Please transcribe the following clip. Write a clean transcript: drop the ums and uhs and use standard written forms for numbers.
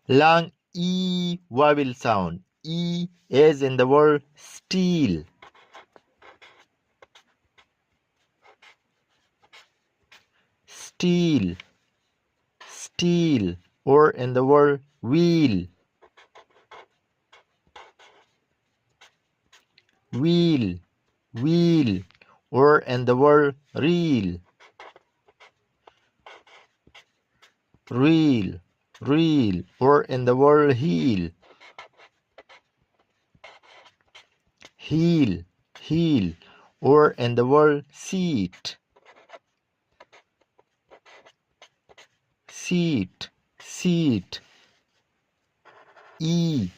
long E vowel sound. E as in the word stiːl. Still, still, or in the word wiːl. Wiːl, wiːl, or in the word riːl. Riːl, riːl, or in the word hiːl. Hiːl, hiːl, or in the word siːt. Siːt, siːt. E